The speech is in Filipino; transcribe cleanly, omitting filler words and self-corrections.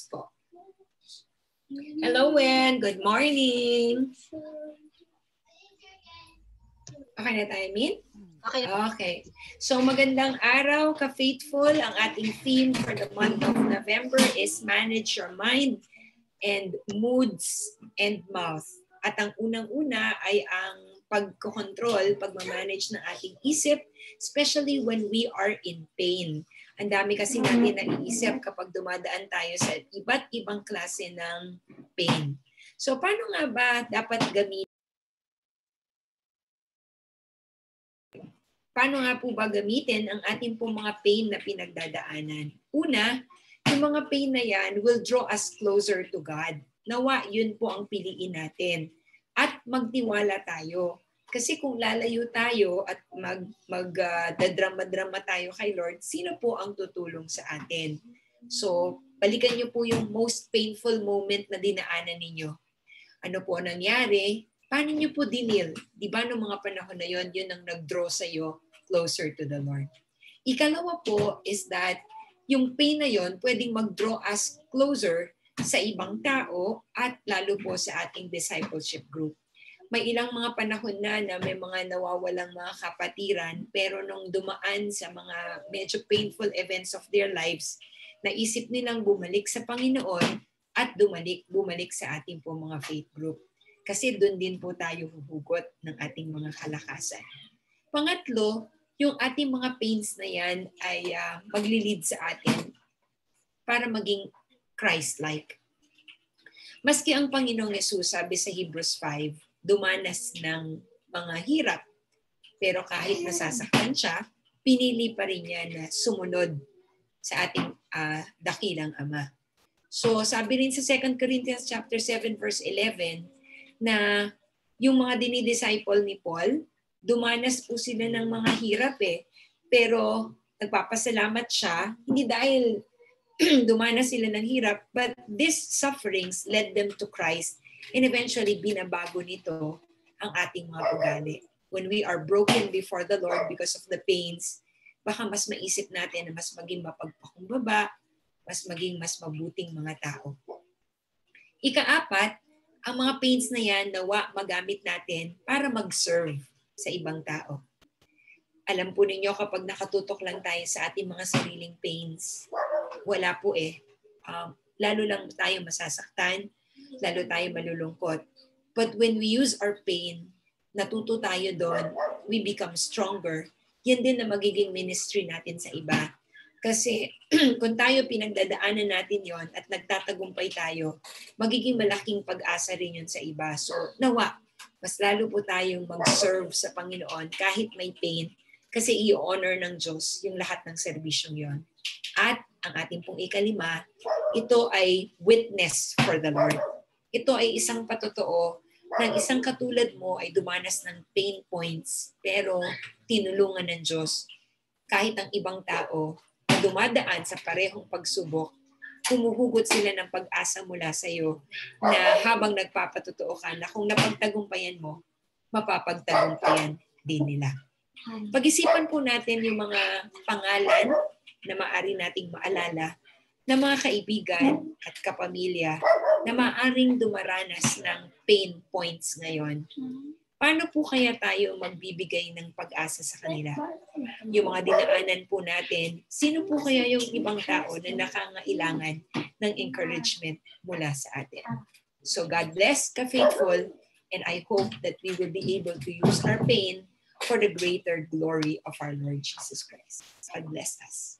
po. Hello, Wen. Good morning. Okay na tayo, Min? Okay. So magandang araw, ka-faithful. Ang ating theme for the month of November is Manage Your Mind and Moods and Mouth. At ang unang-una ay ang pagkokontrol, pagmamanage ng ating isip, especially when we are in pain. Ang dami kasi natin naiisip kapag dumadaan tayo sa iba't ibang klase ng pain. So paano nga ba dapat gamitin? Paano nga po ba gamitin ang ating pong mga pain na pinagdadaanan? Una, yung mga pain na yan will draw us closer to God. Nawa, yun po ang piliin natin. At magtiwala tayo. Kasi kung lalayo tayo at magdadrama-drama tayo kay Lord, sino po ang tutulong sa atin? So, balikan niyo po yung most painful moment na dinaanan ninyo. Ano po nangyari? Paano niyo po dinil? Di ba noong mga panahon na yun, yun ang nag-draw sa'yo closer to the Lord. Ikalawa po is that yung pain na yun pwedeng mag-draw us closer sa ibang tao at lalo po sa ating discipleship group. May ilang mga panahon na may mga nawawalang mga kapatiran pero nung dumaan sa mga medyo painful events of their lives, naisip nilang bumalik sa Panginoon at bumalik sa ating po mga faith group. Kasi doon din po tayo huhugot ng ating mga kalakasan. Pangatlo, yung ating mga pains na yan ay maglilid sa atin para maging Christ-like. Maski ang Panginoong Yesus, sabi sa Hebrews 5, dumanas ng mga hirap. Pero kahit nasasaktan siya, pinili pa rin niya na sumunod sa ating dakilang Ama. So sabi rin sa 2 Corinthians chapter 7 verse 11 na yung mga dinidisciple ni Paul, dumanas po sila ng mga hirap pero nagpapasalamat siya, hindi dahil dumanas sila ng hirap, but these sufferings led them to Christ and eventually binabago nito ang ating mga ugali. When we are broken before the Lord because of the pains, baka mas maisip natin na mas maging mapagpakumbaba, mas maging mas mabuting mga tao. Ikaapat, ang mga pains na yan nawa magamit natin para mag-serve sa ibang tao. Alam po ninyo kapag nakatutok lang tayo sa ating mga sariling pains, wala po lalo lang tayo masasaktan, lalo tayo malulungkot. But when we use our pain, natuto tayo doon, we become stronger. Yan din na magiging ministry natin sa iba. Kasi kung tayo pinagdadaanan natin yon at nagtatagumpay tayo, magiging malaking pag-asa rin yun sa iba. So nawa, mas lalo po tayong mag-serve sa Panginoon kahit may pain kasi i-honor ng Diyos yung lahat ng serbisyong yon. At ang ating pong ikalima, ito ay witness for the Lord. Ito ay isang patotoo ng isang katulad mo ay dumanas ng pain points pero tinulungan ng Diyos. Kahit ang ibang tao na dumadaan sa parehong pagsubok, humuhugot sila ng pag-asa mula sa iyo na habang nagpapatotoo ka na kung napagtagumpayan mo, mapapagtagumpayan din nila. Pag-isipan po natin yung mga pangalan na maaari nating maalala na mga kaibigan at kapamilya na maaaring dumaranas ng pain points ngayon. Paano po kaya tayo magbibigay ng pag-asa sa kanila? Yung mga dinaanan po natin, sino po kaya yung ibang tao na nakangailangan ng encouragement mula sa atin? So God bless, ka-faithful, and I hope that we will be able to use our pain for the greater glory of our Lord Jesus Christ. God bless us.